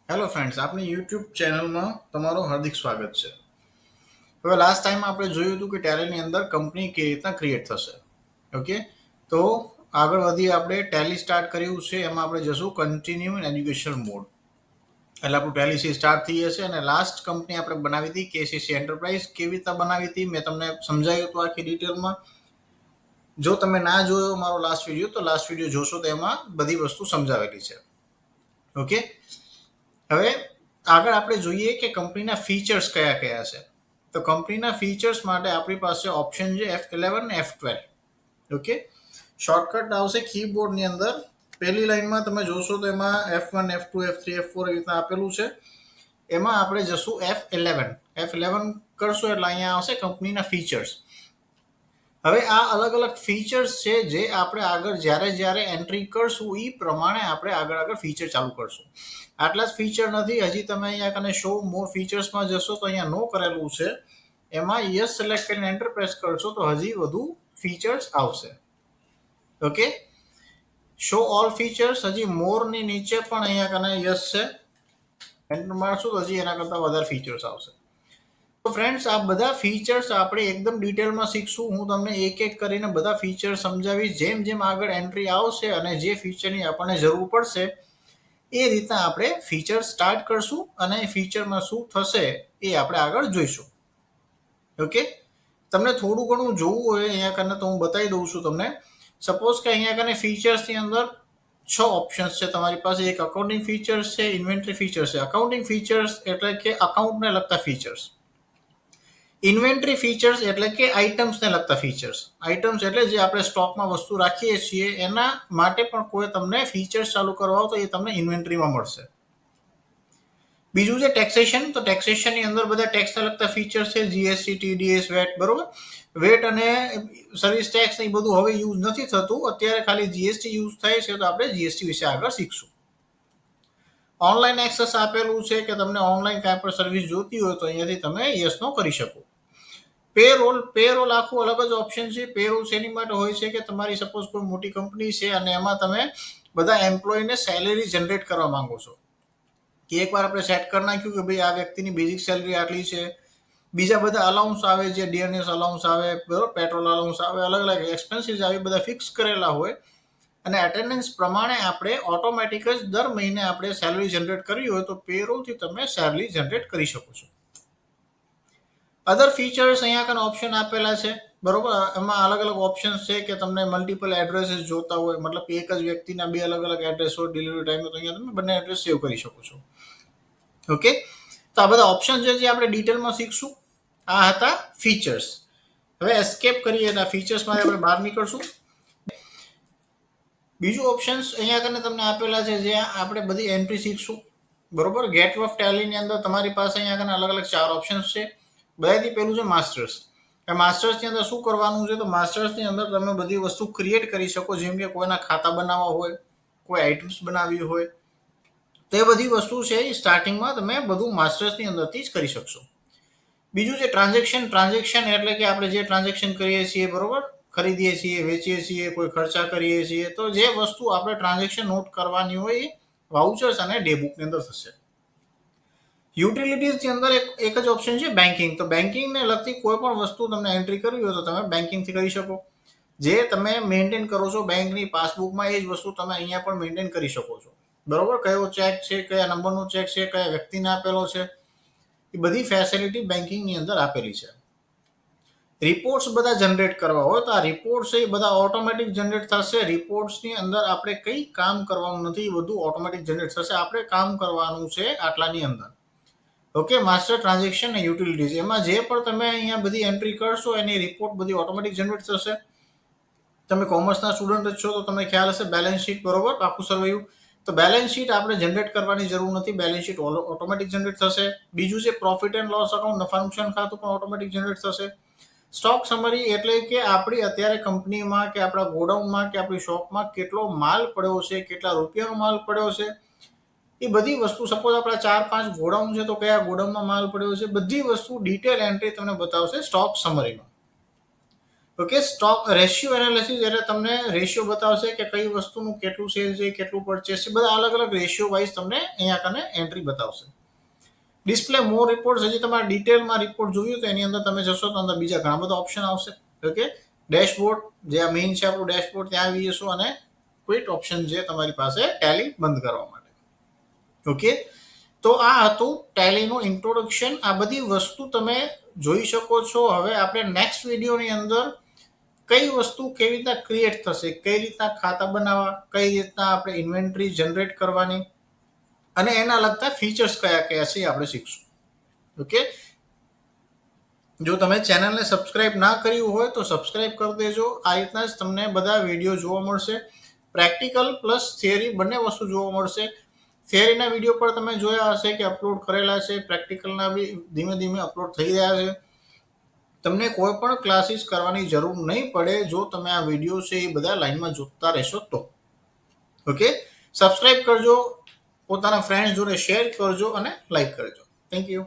Hello friends, આપણી YouTube ચેનલમાં તમારું હાર્દિક સ્વાગત છે. હવે લાસ્ટ ટાઈમ આપણે જોયું હતું કે ટેલીની અંદર કંપની કેવી રીતના ક્રિએટ થશે. ઓકે, તો આગળ વધી આપણે ટેલી સ્ટાર્ટ કર્યું છે. એમાં આપણે જશું કન્ટિન્યુ ઇન એજ્યુકેશન મોડ. એટલે આપણું ટેલી સી સ્ટાર્ટ થઈ જશે. અને લાસ્ટ કંપની આપણે બનાવી હતી કેસીસી એન્ટરપ્રાઇઝ. કેવી રીતના બનાવી હતી મેં તમને સમજાવ્યું હતું આખી ડિટેલમાં. જો તમે ના જોયો મારો લાસ્ટ વિડીયો તો લાસ્ટ વિડીયો જોશો તો એમાં બધી વસ્તુ સમજાવેલી છે. ઓકે, હવે આગળ આપણે જોઈએ કે કંપનીના ફીચર્સ કયા કયા છે. તો કંપનીના ફીચર્સ માટે આપણી પાસે ઓપ્શન છે F11 ને F12. ઓકે, શોર્ટકટ આવશે કીબોર્ડની અંદર. પહેલી લાઈનમાં તમે જોશો તો એમાં F1 F2 F3 F4 એવી રીતના આપેલું છે. એમાં આપણે જશું F11 કરશો એટલે અહીંયા આવશે કંપનીના ફીચર્સ. હવે આ અલગ અલગ ફીચર્સ છે જે આપણે આગળ જ્યારે એન્ટ્રી કરશું એ પ્રમાણે આપણે આગળ ફીચર ચાલુ કરશું. આટલા જ ફીચર નથી, હજી તમે અહીંયા કને શો મોર ફીચર્સમાં જશો તો અહીંયા નો કરેલું છે. એમાં યસ સિલેક્ટ કરીને એન્ટર પ્રેસ કરશો તો હજી વધુ ફીચર્સ આવશે. ઓકે, શો ઓલ ફીચર્સ, હજી મોરની નીચે પણ અહીંયા કને યસ છે. એન્ટર મારશું તો હજી એના કરતાં વધારે ફીચર્સ આવશે. તો ફ્રેન્ડ્સ, આ બધા ફીચર્સ આપણે એકદમ ડિટેલમાં શીખશું. હું તમને એક એક કરીને બધા ફીચર સમજાવીશ. જેમ જેમ આગળ એન્ટ્રી આવશે અને જે ફીચરની આપણને જરૂર પડશે એ રીતના આપણે ફીચર સ્ટાર્ટ કરશું અને ફીચરમાં શું થશે એ આપણે આગળ જોઈશું. ઓકે, તમને થોડું ઘણું જોવું હોય અહીંયા કને તો હું બતાવી દઉં છું તમને. સપોઝ કે અહીંયા કને ફીચર્સની અંદર 6 ઓપ્શન્સ છે તમારી પાસે. એક અકાઉન્ટિંગ ફીચર્સ છે, ઇન્વેન્ટરી ફીચર્સ છે. અકાઉન્ટિંગ ફીચર્સ એટલે કે અકાઉન્ટને લગતા ફીચર્સ. ઇન્વેન્ટરી ફીચર્સ એટલે કે આઇટમ્સને લગતા ફીચર્સ. આઇટમ્સ એટલે જે આપણે સ્ટોકમાં વસ્તુ રાખીએ છીએ એના માટે પણ કોઈ તમને ફીચર્સ ચાલુ કરવા હોય તો એ તમને ઇન્વેન્ટરીમાં મળશે. બીજું છે ટેક્સેશન. તો ટેક્સેશનની અંદર બધા ટેક્સને લગતા ફીચર્સ છે, જીએસટી, ટીડીએસ, વેટ. બરોબર, વેટ અને સર્વિસ ટેક્સ એ બધું હવે યુઝ નથી થતું. અત્યારે ખાલી જીએસટી યુઝ થાય છે, તો આપણે જીએસટી વિશે આગળ શીખશું. ઓનલાઈન એક્સેસ આપેલું છે કે તમને ઓનલાઈન કાંઈ પણ સર્વિસ જોતી હોય તો અહીંયાથી તમે યસનો કરી શકો. પેરોલ આખું અલગ જ ઓપ્શન છે. પેરોલ શેની માટે હોય છે કે તમારી સપોઝ કોઈ મોટી કંપની છે અને એમાં તમે બધા એમ્પ્લોયને સેલેરી જનરેટ કરવા માંગો છો. કે એકવાર આપણે સેટ કરી નાખ્યું કે ભાઈ આ વ્યક્તિની બેઝિક સેલરી આટલી છે. બીજા બધા અલાઉન્સ આવે છે, ડીએનએસ અલાઉન્સ આવે, બરોબર, પેટ્રોલ અલાઉન્સ આવે, અલગ અલગ એક્સપેન્સીસ આવે, બધા ફિક્સ કરેલા હોય અને અટેન્ડન્સ પ્રમાણે આપણે ઓટોમેટિક જ દર મહિને આપણે સેલરી જનરેટ કરવી હોય તો પેરોલથી તમે સેલરી જનરેટ કરી શકો છો. અધર ફીચર્સ અહીંયા કને ઓપ્શન આપેલા છે. બરોબર, એમાં અલગ અલગ ઓપ્શન્સ છે કે તમને મલ્ટિપલ એડ્રેસીસ જોતા હોય, મતલબ એક જ વ્યક્તિના બે અલગ અલગ એડ્રેસ હોય ડિલિવરી ટાઈમે, તો અહીંયા તમે બંને એડ્રેસ સેવ કરી શકો છો. ઓકે, તો આ બધા ઓપ્શન છે જે આપણે ડિટેલમાં શીખશું. આ હતા ફીચર્સ. હવે એસ્કેપ કરીએ એટલે ફીચર્સમાં આપણે બહાર નીકળશું. બીજું ઓપ્શન્સ અહીંયા કને તમને આપેલા છે જ્યાં આપણે બધી એન્ટ્રી શીખશું. બરોબર, ગેટ ઓફ ટેલીની અંદર તમારી પાસે અહીંયા કને અલગ અલગ 4 ઓપ્શન્સ છે. બધાથી પહેલું છે માસ્ટર્સ. માસ્ટર્સની અંદર શું કરવાનું છે? તો માસ્ટર્સની અંદર તમે બધી વસ્તુ ક્રિએટ કરી શકો. જેમ કે કોઈના ખાતા બનાવવા હોય, કોઈ આઇટમ્સ બનાવવી હોય, તો એ બધી વસ્તુ છે એ સ્ટાર્ટિંગમાં તમે બધું માસ્ટર્સની અંદરથી જ કરી શકશો. બીજું છે ટ્રાન્ઝેક્શન એટલે કે આપણે જે ટ્રાન્ઝેક્શન કરીએ છીએ, બરોબર, ખરીદીએ છીએ, વેચીએ છીએ, કોઈ ખર્ચા કરીએ છીએ, તો જે વસ્તુ આપણે ટ્રાન્ઝેક્શન નોટ કરવાની હોય એ વાઉચર્સ અને ડે બુકની અંદર થશે. યુટિલિટીઝની અંદર એક જ ઓપ્શન છે બેન્કિંગ. તો બેન્કિંગને લગતી કોઈ પણ વસ્તુ તમને એન્ટ્રી કરવી હોય તો તમે બેન્કિંગથી કરી શકો. જે તમે મેન્ટેન કરો છો બેંકની પાસબુકમાં એ જ વસ્તુ તમે અહીંયા પણ મેન્ટેન કરી શકો છો. બરોબર, કયો ચેક છે, કયા નંબરનો ચેક છે, કયા વ્યક્તિને આપેલો છે, એ બધી ફેસિલિટી બેન્કિંગની અંદર આપેલી છે. રિપોર્ટ્સ બધા જનરેટ કરવા હોય તો આ રિપોર્ટ્સ એ બધા ઓટોમેટિક જનરેટ થશે. રિપોર્ટ્સની અંદર આપણે કંઈ કામ કરવાનું નથી, બધું ઓટોમેટિક જનરેટ થશે. આપણે કામ કરવાનું છે આટલાની અંદર. ઓકે, માસ્ટર ટ્રાન્ઝેક્શન અને યુટિલિટીઝ, એમાં જે પણ તમે અહીંયા બધી એન્ટ્રી કરશો એની રિપોર્ટ બધી ઓટોમેટિક જનરેટ થશે. તમે કોમર્સના સ્ટુડન્ટ જ છો તો તમને ખ્યાલ હશે બેલેન્સ શીટ, બરોબર, આખું સરવૈયું. તો બેલેન્સ શીટ આપણે જનરેટ કરવાની જરૂર નથી, બેલેન્સ શીટ ઓટોમેટિક જનરેટ થશે. બીજું છે પ્રોફિટ એન્ડ લોસ અકાઉન્ટ, નફા નુકસાન ખાતું પણ ઓટોમેટિક જનરેટ થશે. સ્ટોક સમરી એટલે કે આપણી અત્યારે કંપનીમાં કે આપણા ગોડાઉનમાં કે આપણી શોપમાં કેટલો માલ પડ્યો છે, કેટલા રૂપિયાનો માલ પડ્યો છે, એ બધી વસ્તુ. સપોઝ આપણા 4-5 ગોડાઉન છે તો કયા ગોડાઉનમાં માલ પડ્યો છે, બધી વસ્તુ ડિટેલ એન્ટ્રી તમને બતાવશે સ્ટોક સમરીમાં. ઓકે, સ્ટોક રેશિયો એનાલિસિસ એટલે તમને રેશિયો બતાવશે કે કઈ વસ્તુનું કેટલું સેલ છે, કેટલું પરચેસ છે, બધા અલગ અલગ રેશિયો વાઇઝ તમને અહીંયા કને એન્ટ્રી બતાવશે. ડિસ્પ્લે મોર રિપોર્ટ, હજી તમારે ડિટેલમાં રિપોર્ટ જોયું તો એની અંદર તમે જશો તો અંદર બીજા ઘણા બધા ઓપ્શન આવશે. ઓકે, ડેશબોર્ડ જે આ મેઇન છે આપણું ડેશબોર્ડ, ત્યાં આવી જશો અને ક્વિટ ઓપ્શન છે તમારી પાસે ટેલી બંધ કરવા માટે. ઓકે, તો આ હતું ટેલીનું ઇન્ટ્રોડક્શન. આ બધી વસ્તુ તમે જોઈ શકો છો. હવે આપણે નેક્સ્ટ વિડીયોની અંદર કઈ વસ્તુ કેવી રીતના ક્રિએટ થશે, કઈ રીતના ખાતા બનાવવા, કઈ રીતના આપણે ઇન્વેન્ટરી જનરેટ કરવાની અને એના લગતા ફીચર્સ કયા કયા છે આપણે શીખશું. ઓકે, જો તમે ચેનલને સબસ્ક્રાઇબ ના કર્યું હોય તો સબસ્ક્રાઇબ કરી દેજો. આ રીતના જ તમને બધા વિડીયો જોવા મળશે. પ્રેક્ટિકલ પ્લસ થિયરી બંને વસ્તુ જોવા મળશે. થિયરીના વિડીયો પર તમે જોયા હશે કે અપલોડ કરેલા છે, પ્રેક્ટિકલના બી ધીમે ધીમે અપલોડ થઈ રહ્યા છે. તમને કોઈ પણ ક્લાસીસ કરવાની જરૂર નહીં પડે જો તમે આ વિડીયો છે એ બધા લાઈનમાં જોતા રહેશો તો. ઓકે, સબસ્ક્રાઇબ કરજો, પોતાના ફ્રેન્ડ જોડે શેર કરજો અને લાઈક કરજો. Thank you.